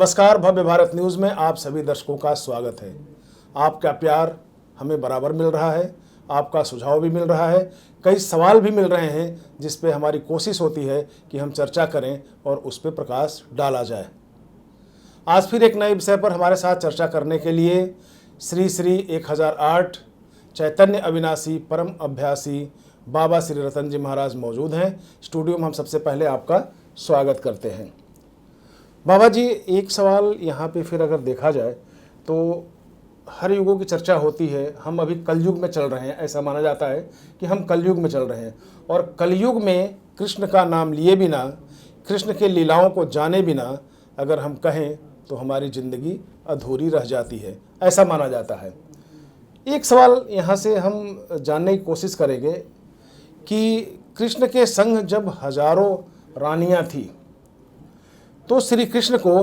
नमस्कार, भव्य भारत न्यूज़ में आप सभी दर्शकों का स्वागत है। आपका प्यार हमें बराबर मिल रहा है, आपका सुझाव भी मिल रहा है, कई सवाल भी मिल रहे हैं जिस पे हमारी कोशिश होती है कि हम चर्चा करें और उस पर प्रकाश डाला जाए। आज फिर एक नए विषय पर हमारे साथ चर्चा करने के लिए श्री श्री 1008 चैतन्य अविनाशी परम अभ्यासी बाबा श्री रतन जी महाराज मौजूद हैं। स्टूडियो में हम सबसे पहले आपका स्वागत करते हैं। बाबा जी, एक सवाल यहाँ पे फिर अगर देखा जाए तो हर युगों की चर्चा होती है। हम अभी कलयुग में चल रहे हैं, ऐसा माना जाता है कि हम कलयुग में चल रहे हैं और कलयुग में कृष्ण का नाम लिए बिना, कृष्ण के लीलाओं को जाने बिना अगर हम कहें तो हमारी ज़िंदगी अधूरी रह जाती है, ऐसा माना जाता है। एक सवाल यहाँ से हम जानने की कोशिश करेंगे कि कृष्ण के संग जब हजारों रानियाँ थी तो श्री कृष्ण को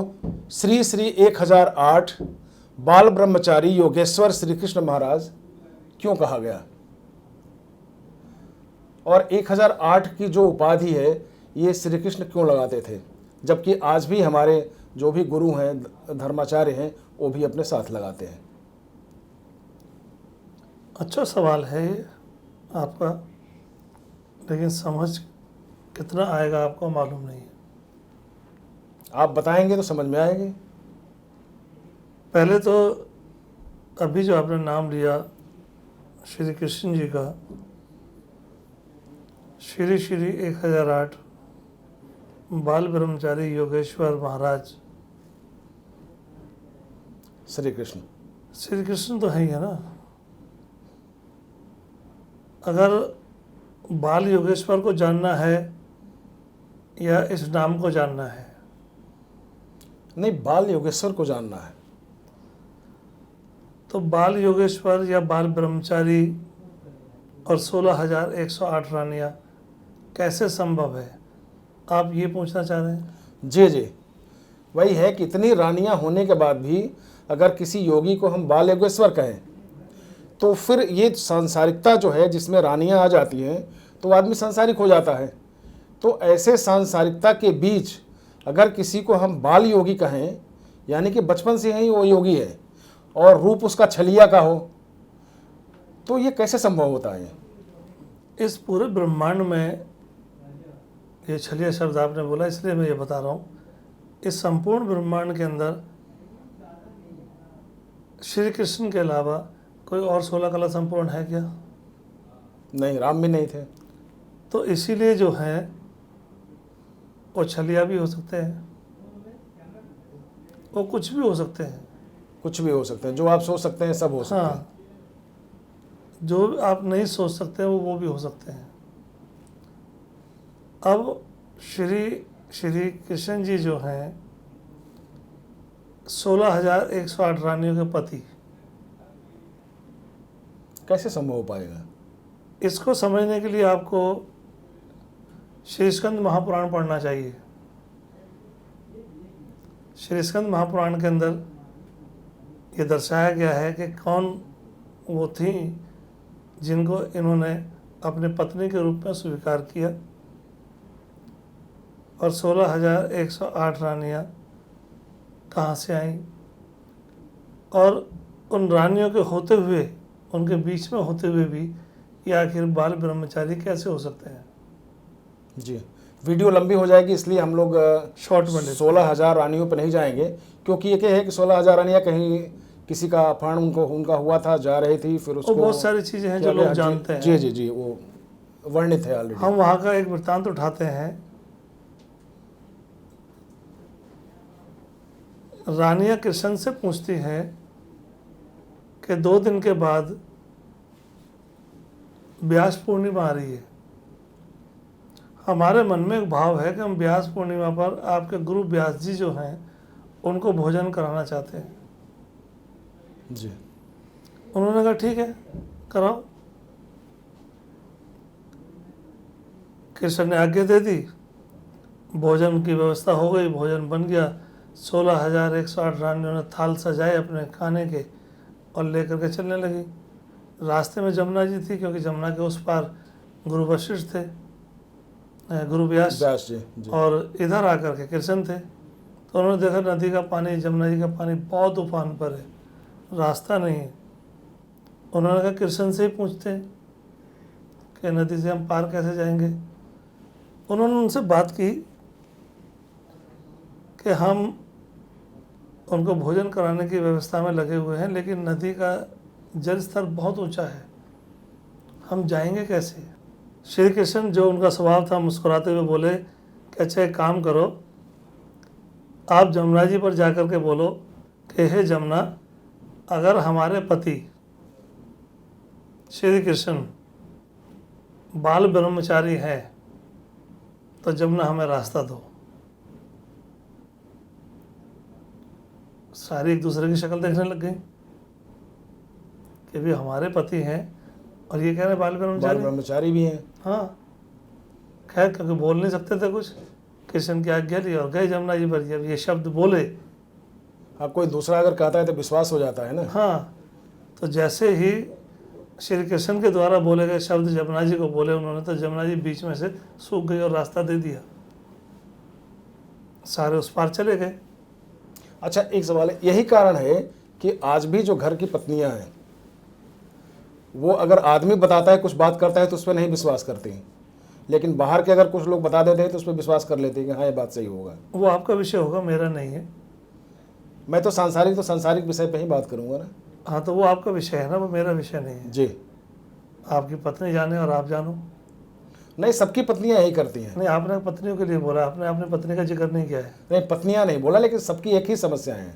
श्री श्री 1008 बाल ब्रह्मचारी योगेश्वर श्री कृष्ण महाराज क्यों कहा गया? और 1008 की जो उपाधि है ये श्री कृष्ण क्यों लगाते थे, जबकि आज भी हमारे जो भी गुरु हैं, धर्माचार्य हैं, वो भी अपने साथ लगाते हैं? अच्छा सवाल है आपका, लेकिन समझ कितना आएगा आपको मालूम नहीं है। आप बताएंगे तो समझ में आएंगे। पहले तो अभी जो आपने नाम लिया श्री कृष्ण जी का, श्री श्री 1008 बाल ब्रह्मचारी योगेश्वर महाराज, श्री कृष्ण तो है ही है ना। अगर बाल योगेश्वर को जानना है या इस नाम को जानना है? नहीं, बाल योगेश्वर को जानना है। तो बाल योगेश्वर या बाल ब्रह्मचारी और 16,108 रानियाँ कैसे संभव है, आप ये पूछना चाह रहे हैं? जी, वही है कि इतनी रानियां होने के बाद भी अगर किसी योगी को हम बाल योगेश्वर कहें तो फिर ये सांसारिकता जो है जिसमें रानियां आ जाती हैं तो आदमी सांसारिक हो जाता है। तो ऐसे सांसारिकता के बीच अगर किसी को हम बाल योगी कहें, यानी कि बचपन से ही वो योगी है और रूप उसका छलिया का हो, तो ये कैसे संभव होता है? इस पूरे ब्रह्मांड में, ये छलिया शब्द आपने बोला इसलिए मैं ये बता रहा हूँ, इस संपूर्ण ब्रह्मांड के अंदर श्री कृष्ण के अलावा कोई और 16 कला संपूर्ण है क्या? नहीं, राम भी नहीं थे। तो इसीलिए जो है वो छलिया भी हो सकते हैं, वो कुछ भी हो सकते हैं। कुछ भी हो सकते हैं, जो आप सोच सकते हैं सब हो सकते हैं। जो आप नहीं सोच सकते वो भी हो सकते हैं। अब श्री कृष्ण जी जो हैं 16,108 रानियों के पति, कैसे संभव हो पाएगा? इसको समझने के लिए आपको श्री स्कंद महापुराण पढ़ना चाहिए। श्री स्कंद महापुराण के अंदर ये दर्शाया गया है कि कौन वो थी जिनको इन्होंने अपने पत्नी के रूप में स्वीकार किया और 16,108 रानियाँ कहाँ से आईं, और उन रानियों के होते हुए, उनके बीच में होते हुए भी ये आखिर बाल ब्रह्मचारी कैसे हो सकते हैं? जी, वीडियो लंबी हो जाएगी इसलिए हम लोग शॉर्ट में 16,000 रानियों पर नहीं जाएंगे, क्योंकि ये क्या है कि 16,000 रानियाँ कहीं किसी का अपहरण उनका हुआ था, जा रही थी, फिर उसको बहुत सारी चीज़ें हैं जो लोग जानते हैं। जी, वो वर्णित है ऑलरेडी। हम वहाँ का एक वृत्तांत उठाते हैं। रानियाँ कृष्ण से पूछती हैं कि 2 दिन के बाद व्यास पूर्णिमा आ रही है, हमारे मन में एक भाव है कि हम व्यास पूर्णिमा पर आपके गुरु व्यास जी जो हैं उनको भोजन कराना चाहते हैं। जी, उन्होंने कहा ठीक है, कराओ। कृष्ण ने आज्ञा दे दी, भोजन की व्यवस्था हो गई, भोजन बन गया। 16,108 रानियों ने थाल सजाए अपने खाने के और लेकर के चलने लगी। रास्ते में जमुना जी थी, क्योंकि जमुना के उस पार गुरु वशिष्ठ थे, गुरु व्यास जी। और इधर आकर के कृष्ण थे। तो तो उन्होंने देखा नदी का पानी, जमुना जी का पानी बहुत उफान पर है, रास्ता नहीं है। उन्होंने कहा कृष्ण से ही पूछते हैं कि नदी से हम पार कैसे जाएंगे। उन्होंने उनसे बात की कि हम उनको भोजन कराने की व्यवस्था में लगे हुए हैं, लेकिन नदी का जल स्तर बहुत ऊंचा है, हम जाएंगे कैसे। श्री कृष्ण, जो उनका स्वभाव था, मुस्कुराते हुए बोले कि अच्छा एक काम करो, आप जमुना जी पर जाकर के बोलो कि हे जमुना, अगर हमारे पति श्री कृष्ण बाल ब्रह्मचारी हैं तो जमुना हमें रास्ता दो। सारी एक दूसरे की शक्ल देखने लग गई कि भी हमारे पति हैं और ये कह रहे हैं बाल बाल ब्रह्मचारी। ब्रह्मचारी भी हैं। हाँ, खैर क्योंकि बोल नहीं सकते थे कुछ, कृष्ण की आज्ञा ली और गए जमुना जी पर। जब ये शब्द बोले, हाँ, कोई दूसरा अगर कहता है तो विश्वास हो जाता है ना। हाँ, तो जैसे ही श्री कृष्ण के द्वारा बोले गए शब्द जमुना जी को बोले उन्होंने, तो जमुना जी बीच में से सूख गई और रास्ता दे दिया, सारे उस पार चले गए। अच्छा, एक सवाल है, यही कारण है कि आज भी जो घर की पत्नियां हैं वो अगर आदमी बताता है, कुछ बात करता है तो उस पर नहीं विश्वास करती हैं, लेकिन बाहर के अगर कुछ लोग बता देते हैं तो उस पर विश्वास कर लेते हैं कि हाँ ये बात सही होगा। वो आपका विषय होगा, मेरा नहीं है। मैं तो सांसारिक विषय पे ही बात करूंगा ना। हाँ, तो वो आपका विषय है ना, वो मेरा विषय नहीं है। जी। आपकी पत्नी जाने और आप जानो। नहीं, सबकी पत्नियां यही करती हैं। नहीं, आपने पत्नियों के लिए बोला, आपने अपनी पत्नी का जिक्र नहीं किया है। नहीं, पत्नियां नहीं बोला, लेकिन सबकी एक ही समस्या है।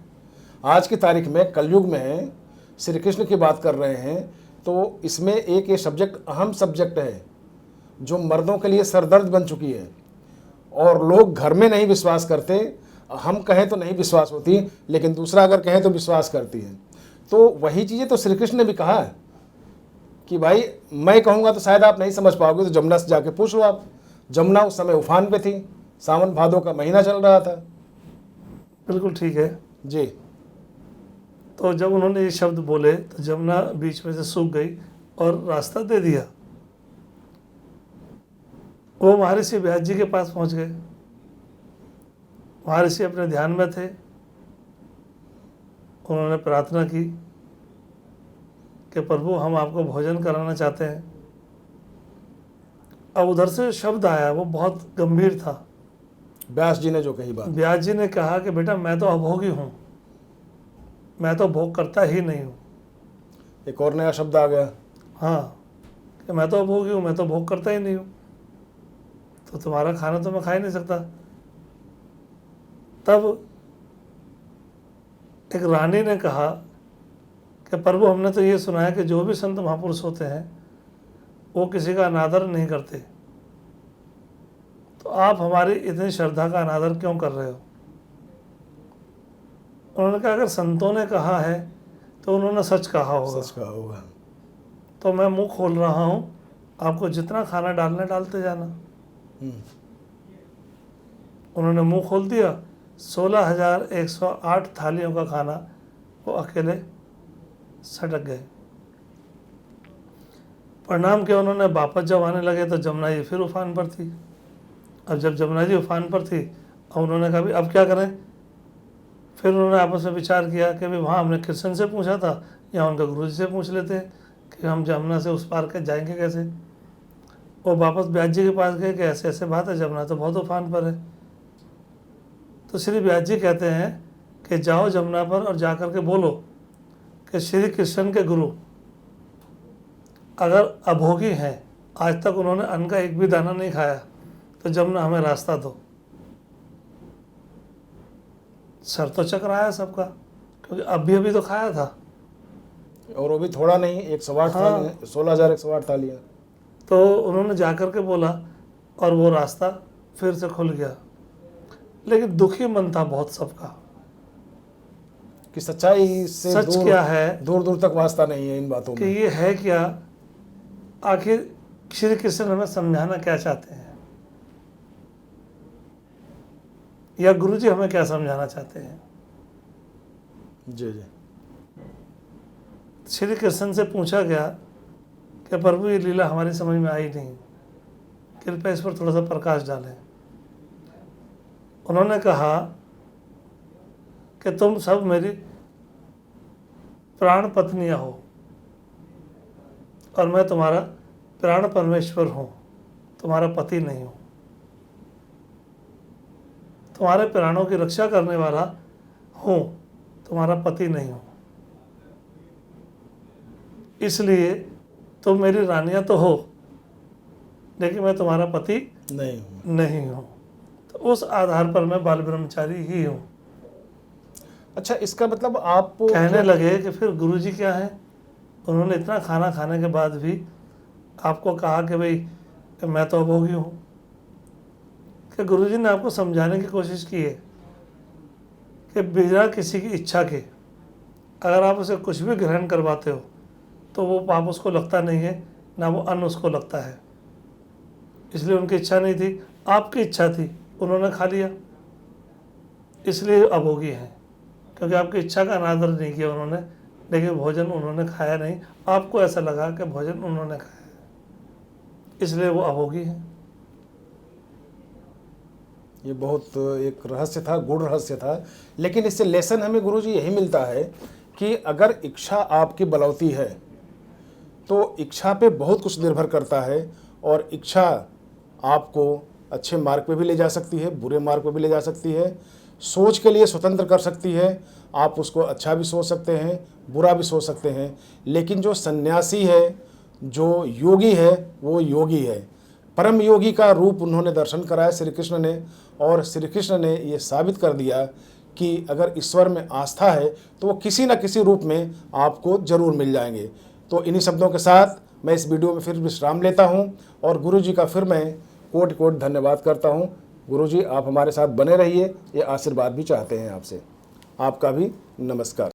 आज की तारीख में, कलयुग में श्री कृष्ण की बात कर रहे हैं, तो इसमें एक ये सब्जेक्ट, अहम सब्जेक्ट है जो मर्दों के लिए सरदर्द बन चुकी है, और लोग घर में नहीं विश्वास करते। हम कहें तो नहीं विश्वास होती, लेकिन दूसरा अगर कहें तो विश्वास करती है। तो वही चीज़ें तो श्री कृष्ण ने भी कहा है कि भाई मैं कहूँगा तो शायद आप नहीं समझ पाओगे, तो जमुना से जाके पूछ लो आप। जमुना उस समय उफान पे थी, सावन भादों का महीना चल रहा था। बिल्कुल ठीक है जी। तो जब उन्होंने ये शब्द बोले तो जमुना बीच में से सूख गई और रास्ता दे दिया। वो महर्षि व्यास जी के पास पहुंच गए। महर्षि अपने ध्यान में थे। उन्होंने प्रार्थना की कि प्रभु हम आपको भोजन कराना चाहते हैं। अब उधर से शब्द आया, वो बहुत गंभीर था। व्यास जी ने जो कही बात, व्यास जी ने कहा कि बेटा मैं तो अभोगी हूँ, मैं तो भोग करता ही नहीं हूँ। एक और नया शब्द आ गया। हाँ, कि मैं तो अभोगी हूँ, मैं तो भोग करता ही नहीं हूँ, तो तुम्हारा खाना तो मैं खा ही नहीं सकता। तब एक रानी ने कहा कि प्रभु हमने तो ये सुना है कि जो भी संत महापुरुष होते हैं वो किसी का अनादर नहीं करते, तो आप हमारी इतनी श्रद्धा का अनादर क्यों कर रहे हो। उन्होंने कहा अगर संतों ने कहा है तो उन्होंने सच कहा होगा। सच कहा होगा। तो मैं मुंह खोल रहा हूँ, आपको जितना खाना डालना डालते जाना। उन्होंने मुंह खोल दिया। 16,108 थालियों का खाना वो अकेले सटक गए। परिणाम के उन्होंने वापस जब आने लगे तो जमुना जी फिर उफान पर थी। अब जब जमुना जी उफान पर थी और उन्होंने कहा भी अब क्या करें। फिर उन्होंने आपस में विचार किया कि भाई वहाँ हमने कृष्ण से पूछा था, या उनके गुरु जी से पूछ लेते हैं कि हम जमुना से उस पार के जाएंगे कैसे। वो वापस व्यास जी के पास गए कि ऐसे ऐसे बात है, जमुना तो बहुत उफान पर है। तो श्री व्यास जी कहते हैं कि जाओ जमुना पर और जाकर के बोलो कि श्री कृष्ण के गुरु अगर अभोगी हैं, आज तक उन्होंने अन्न का एक भी दाना नहीं खाया, तो जमुना हमें रास्ता दो। सर तो चकराया सबका, क्योंकि अभी तो खाया था, और वो भी थोड़ा नहीं, 108 हाँ। थाली, 16,108 थालियाँ। तो उन्होंने जाकर के बोला और वो रास्ता फिर से खुल गया। लेकिन दुखी मन था बहुत सबका कि सच्चाई से सच क्या है, दूर दूर तक वास्ता नहीं है इन बातों कि में। ये है क्या, आखिर श्री कृष्ण हमें समझाना क्या चाहते हैं, या गुरु जी हमें क्या समझाना चाहते हैं। जी जी। श्री कृष्ण से पूछा गया कि प्रभु ये लीला हमारी समझ में आई नहीं, कृपया इस पर थोड़ा सा प्रकाश डालें। उन्होंने कहा कि तुम सब मेरी प्राण पत्नियां हो और मैं तुम्हारा प्राण परमेश्वर हूँ, तुम्हारा पति नहीं हूँ। तुम्हारे प्राणों की रक्षा करने वाला हूँ, तुम्हारा पति नहीं हूँ। इसलिए तुम मेरी रानियां तो हो, लेकिन मैं तुम्हारा पति नहीं हूँ। तो उस आधार पर मैं बाल ब्रह्मचारी ही हूँ। अच्छा, इसका मतलब आप कहने लगे कि फिर गुरुजी क्या है, उन्होंने इतना खाना खाने के बाद भी आपको कहा कि भाई मैं तो अभोगी हूँ। कि गुरुजी ने आपको समझाने की कोशिश की है कि बिना किसी की इच्छा के अगर आप उसे कुछ भी ग्रहण करवाते हो तो वो पाप उसको लगता नहीं है, ना वो अन्न उसको लगता है। इसलिए उनकी इच्छा नहीं थी, आपकी इच्छा थी, उन्होंने खा लिया, इसलिए अभोगी हैं। क्योंकि आपकी इच्छा का अनादर नहीं किया उन्होंने, लेकिन भोजन उन्होंने खाया नहीं, आपको ऐसा लगा कि भोजन उन्होंने खाया, इसलिए वो अभोगी हैं। ये बहुत एक रहस्य था, गूढ़ रहस्य था। लेकिन इससे लेसन हमें गुरुजी यही मिलता है कि अगर इच्छा आपकी बलौती है तो इच्छा पे बहुत कुछ निर्भर करता है, और इच्छा आपको अच्छे मार्ग पे भी ले जा सकती है, बुरे मार्ग पे भी ले जा सकती है, सोच के लिए स्वतंत्र कर सकती है। आप उसको अच्छा भी सोच सकते हैं, बुरा भी सोच सकते हैं। लेकिन जो सन्यासी है, जो योगी है, वो योगी है। परम योगी का रूप उन्होंने दर्शन कराया श्री कृष्ण ने, और श्री कृष्ण ने ये साबित कर दिया कि अगर ईश्वर में आस्था है तो वो किसी न किसी रूप में आपको जरूर मिल जाएंगे। तो इन्हीं शब्दों के साथ मैं इस वीडियो में फिर विश्राम लेता हूँ, और गुरुजी का फिर मैं कोटि कोटि धन्यवाद करता हूँ। गुरुजी, आप हमारे साथ बने रहिए, ये आशीर्वाद भी चाहते हैं आपसे। आपका भी नमस्कार।